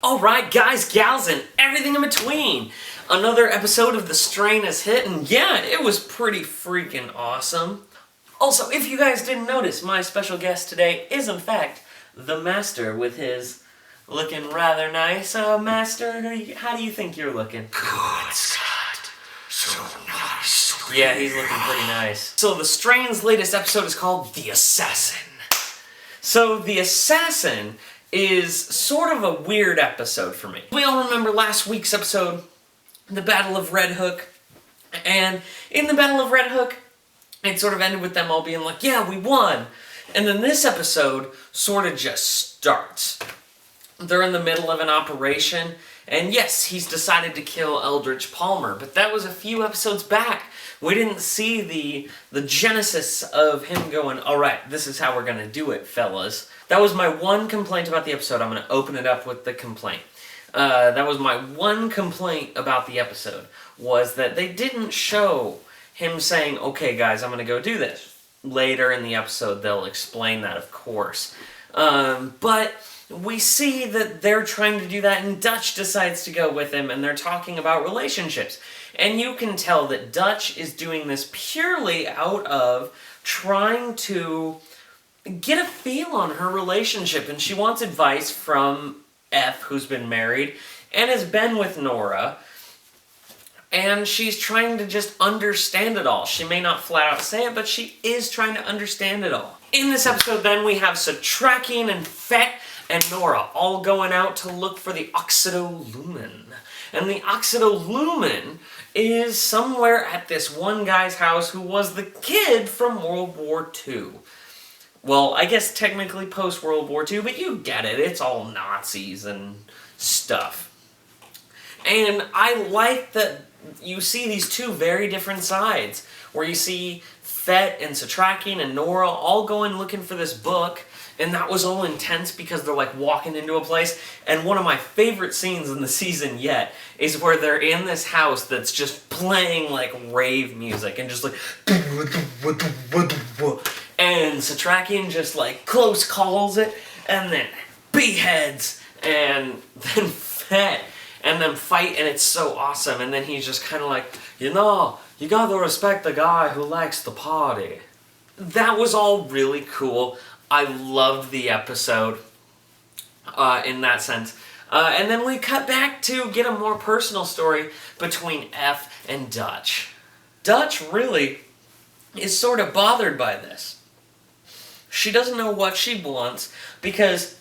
Alright guys, gals, and everything in between. Another episode of The Strain has hit, and yeah, it was pretty freaking awesome. Also, if you guys didn't notice, my special guest today is in fact the Master with his looking rather nice. Master, how do you think you're looking? Good, Scott. So nice. Yeah, he's looking pretty nice. So The Strain's latest episode is called The Assassin. So The Assassin is sort of a weird episode for me. We all remember last week's episode, the Battle of Red Hook, and in the Battle of Red Hook, it sort of ended with them all being like, yeah, we won. And then this episode sort of just starts. They're in the middle of an operation, and yes, he's decided to kill Eldridge Palmer, but that was a few episodes back. We didn't see the genesis of him going, alright, this is how we're gonna do it, fellas. That was my one complaint about the episode. I'm gonna open it up with the complaint. That was my one complaint about the episode, was that they didn't show him saying, okay guys, I'm gonna go do this. Later in the episode, they'll explain that, of course. But we see that they're trying to do that, and Dutch decides to go with him, and they're talking about relationships. And you can tell that Dutch is doing this purely out of trying to get a feel on her relationship, and she wants advice from F, who's been married, and has been with Nora, and she's trying to just understand it all. She may not flat out say it, but she is trying to understand it all. In this episode, then, we have Satrakian and Fet and Nora all going out to look for the Oxidolumen. And the Oxidolumen is somewhere at this one guy's house who was the kid from World War II. Well, I guess technically post-World War II, but you get it. It's all Nazis and stuff. And I like that you see these two very different sides, where you see Fet and Satrakian and Nora all going looking for this book, and that was all intense because they're like walking into a place. And one of my favorite scenes in the season yet is where they're in this house that's just playing like rave music and just like, and Satrakian just like close calls it and then beheads and then Fet and then fight, and it's so awesome. And then he's just kind of like, you know, you gotta respect the guy who likes the party. That was all really cool. I loved the episode in that sense. And then we cut back to get a more personal story between F and Dutch. Dutch really is sort of bothered by this. She doesn't know what she wants because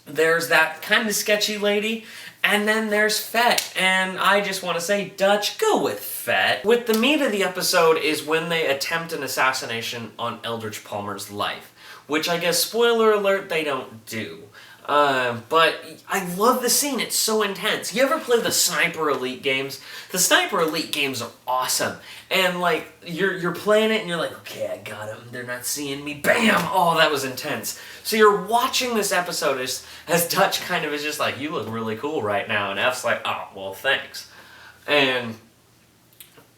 there's that kind of sketchy lady, and then there's Fet. And I just want to say, Dutch, go with Fet. With the meat of the episode is when they attempt an assassination on Eldridge Palmer's life, which I guess, spoiler alert, they don't do. But I love the scene. It's so intense. You ever play the Sniper Elite games? The Sniper Elite games are awesome. And like, you're playing it and you're like, okay, I got him. They're not seeing me. Bam! Oh, that was intense. So you're watching this episode as Dutch kind of is just like, you look really cool right now. And F's like, oh, well, thanks. And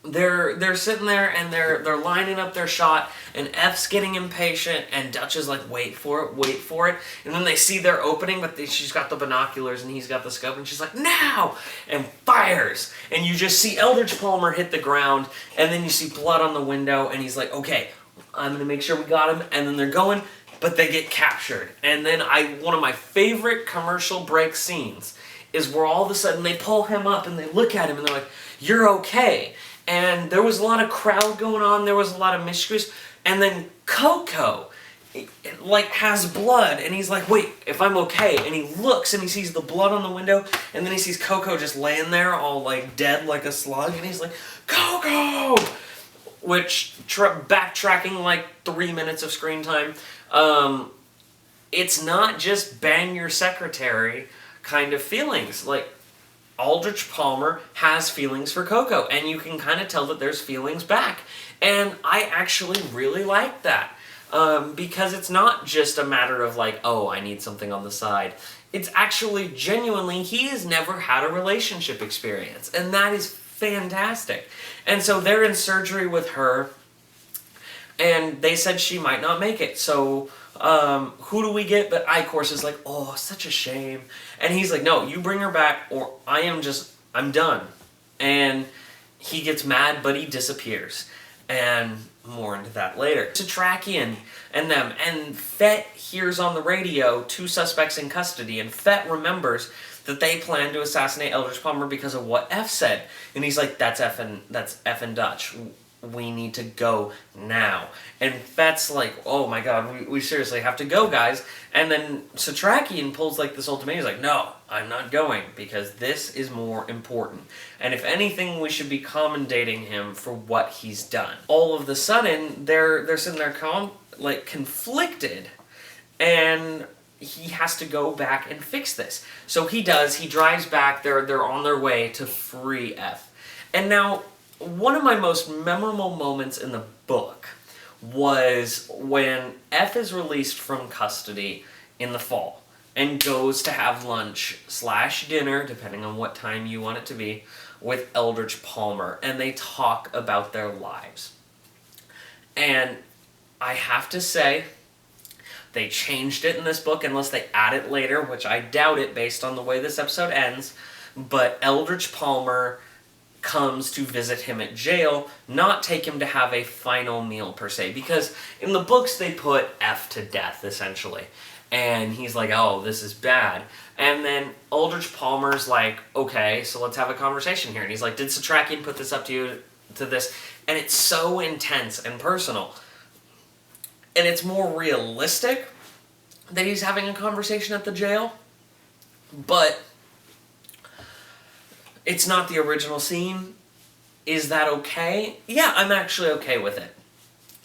they're sitting there and they're lining up their shot, and F's getting impatient, and Dutch is like, wait for it, and then they see their opening, but she's got the binoculars and he's got the scope, and she's like, now, and fires, and you just see Eldridge Palmer hit the ground, and then you see blood on the window, and he's like, okay, I'm gonna make sure we got him, and then they're going, but they get captured. And then one of my favorite commercial break scenes is where all of a sudden they pull him up and they look at him and they're like, you're okay. And there was a lot of crowd going on, there was a lot of mysteries, and then Coco, like, has blood, and he's like, wait, if I'm okay, and he looks, and he sees the blood on the window, and then he sees Coco just laying there, all, like, dead like a slug, and he's like, Coco! Which, backtracking, like, 3 minutes of screen time, it's not just bang your secretary kind of feelings, like, Eldridge Palmer has feelings for Coco, and you can kind of tell that there's feelings back. And I actually really like that, because it's not just a matter of like, oh, I need something on the side. It's actually genuinely, he has never had a relationship experience, and that is fantastic. And so they're in surgery with her, and they said she might not make it, so Who do we get? But I-Course is like, oh, such a shame. And he's like, no, you bring her back or I'm done. And he gets mad, but he disappears. And more into that later. Satrakian and them. And Fett hears on the radio 2 suspects in custody. And Fett remembers that they plan to assassinate Eldridge Palmer because of what F said. And he's like, that's F and Dutch. We need to go now. And Fett's like, oh my god, we seriously have to go, guys. And then Satrakian pulls like this ultimatum. He's like, no, I'm not going because this is more important. And if anything, we should be commendating him for what he's done. All of the sudden, they're sitting there conflicted. And he has to go back and fix this. So he does. He drives back. They're on their way to free F. And now, one of my most memorable moments in the book was when F is released from custody in the fall and goes to have lunch / dinner, depending on what time you want it to be, with Eldridge Palmer. And they talk about their lives. And I have to say, they changed it in this book unless they add it later, which I doubt it based on the way this episode ends. But Eldridge Palmer comes to visit him at jail, not take him to have a final meal per se, because in the books they put F to death, essentially. And he's like, oh, this is bad. And then Eldridge Palmer's like, okay, so let's have a conversation here. And he's like, did Satrakian put this up to you, to this? And it's so intense and personal. And it's more realistic that he's having a conversation at the jail, but it's not the original scene. Is that okay? Yeah, I'm actually okay with it.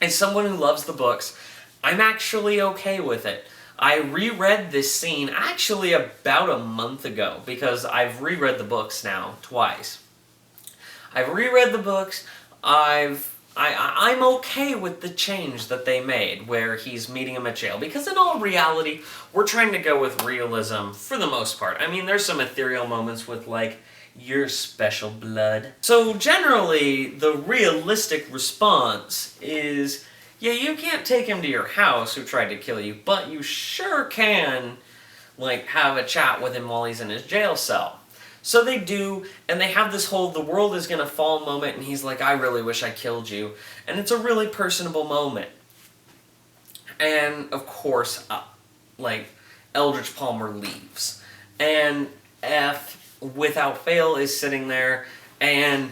As someone who loves the books, I'm actually okay with it. I reread this scene actually about a month ago, because I've reread the books now twice. I've reread the books, I'm okay with the change that they made, where he's meeting him at jail, because in all reality, we're trying to go with realism for the most part. I mean, there's some ethereal moments with, like, your special blood. So generally, the realistic response is, yeah, you can't take him to your house who tried to kill you, but you sure can, like, have a chat with him while he's in his jail cell. So they do, and they have this whole the world is gonna fall moment, and he's like, I really wish I killed you. And it's a really personable moment. And, of course, Eldridge Palmer leaves. And F, without fail, is sitting there, and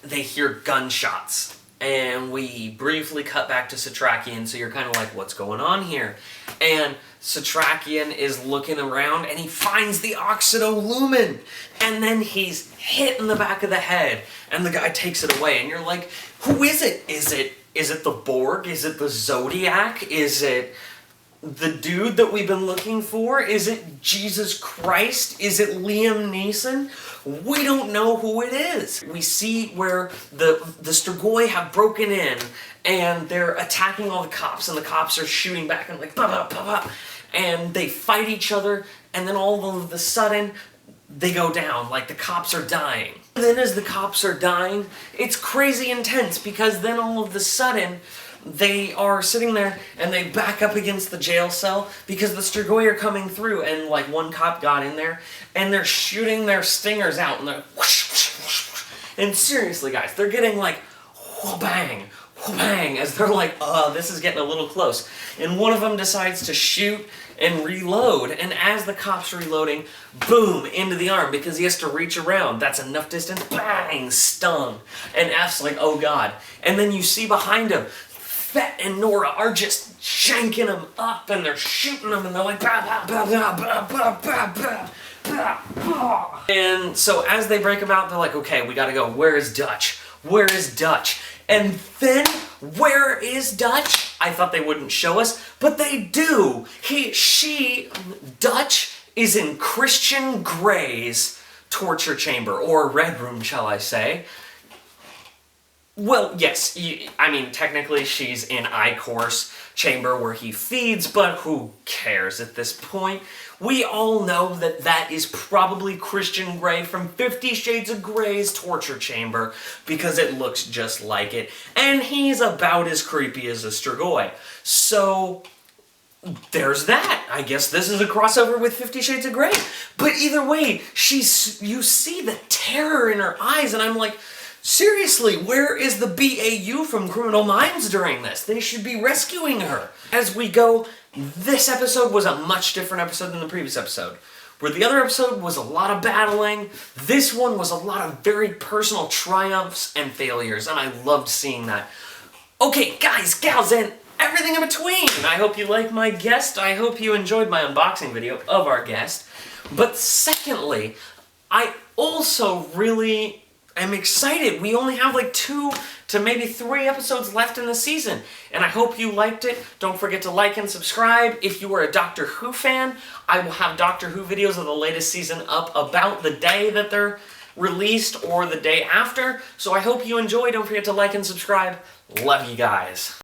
they hear gunshots. And we briefly cut back to Satrakian, so you're kind of like, what's going on here? And Satrakian is looking around, and he finds the Oxidolumin! And then he's hit in the back of the head, and the guy takes it away, and you're like, who is it? Is it the Borg? Is it the Zodiac? Is it the dude that we've been looking for? Is it Jesus Christ? Is it Liam Neeson? We don't know who it is. We see where the Strigoi have broken in, and they're attacking all the cops, and the cops are shooting back, and like, bah, bah, bah, bah. And they fight each other, and then all of a sudden, they go down, like the cops are dying. And then as the cops are dying, it's crazy intense, because then all of a sudden, they are sitting there, and they back up against the jail cell, because the Strigoi are coming through, and like one cop got in there, and they're shooting their stingers out, and they're whoosh, whoosh, whoosh, whoosh. And seriously guys, they're getting like wha-bang, wha-bang, as they're like, this is getting a little close. And one of them decides to shoot and reload, and as the cop's reloading, boom, into the arm, because he has to reach around. That's enough distance, bang, stung. And F's like, oh god. And then you see behind him, Fett and Nora are just shanking him up, and they're shooting him, and they're like, bah, bah, bah, bah, bah, bah, bah, bah, bah, bah. And so as they break him out, they're like, okay, we gotta go. Where is Dutch? Where is Dutch? And then, where is Dutch? I thought they wouldn't show us, but they do. Dutch is in Christian Grey's torture chamber, or red room, shall I say. Well, yes, I mean, technically she's in I-Course chamber where he feeds, but who cares at this point? We all know that that is probably Christian Grey from 50 Shades of Grey's torture chamber, because it looks just like it, and he's about as creepy as a Strigoi. So, there's that. I guess this is a crossover with 50 Shades of Grey. But either way, you see the terror in her eyes, and I'm like, seriously, where is the BAU from Criminal Minds during this? They should be rescuing her. As we go, this episode was a much different episode than the previous episode. Where the other episode was a lot of battling, this one was a lot of very personal triumphs and failures, and I loved seeing that. Okay, guys, gals, and everything in between. I hope you like my guest. I hope you enjoyed my unboxing video of our guest. But secondly, I also really am excited. We only have like 2 to maybe 3 episodes left in the season. And I hope you liked it. Don't forget to like and subscribe. If you are a Doctor Who fan, I will have Doctor Who videos of the latest season up about the day that they're released or the day after. So I hope you enjoy. Don't forget to like and subscribe. Love you guys.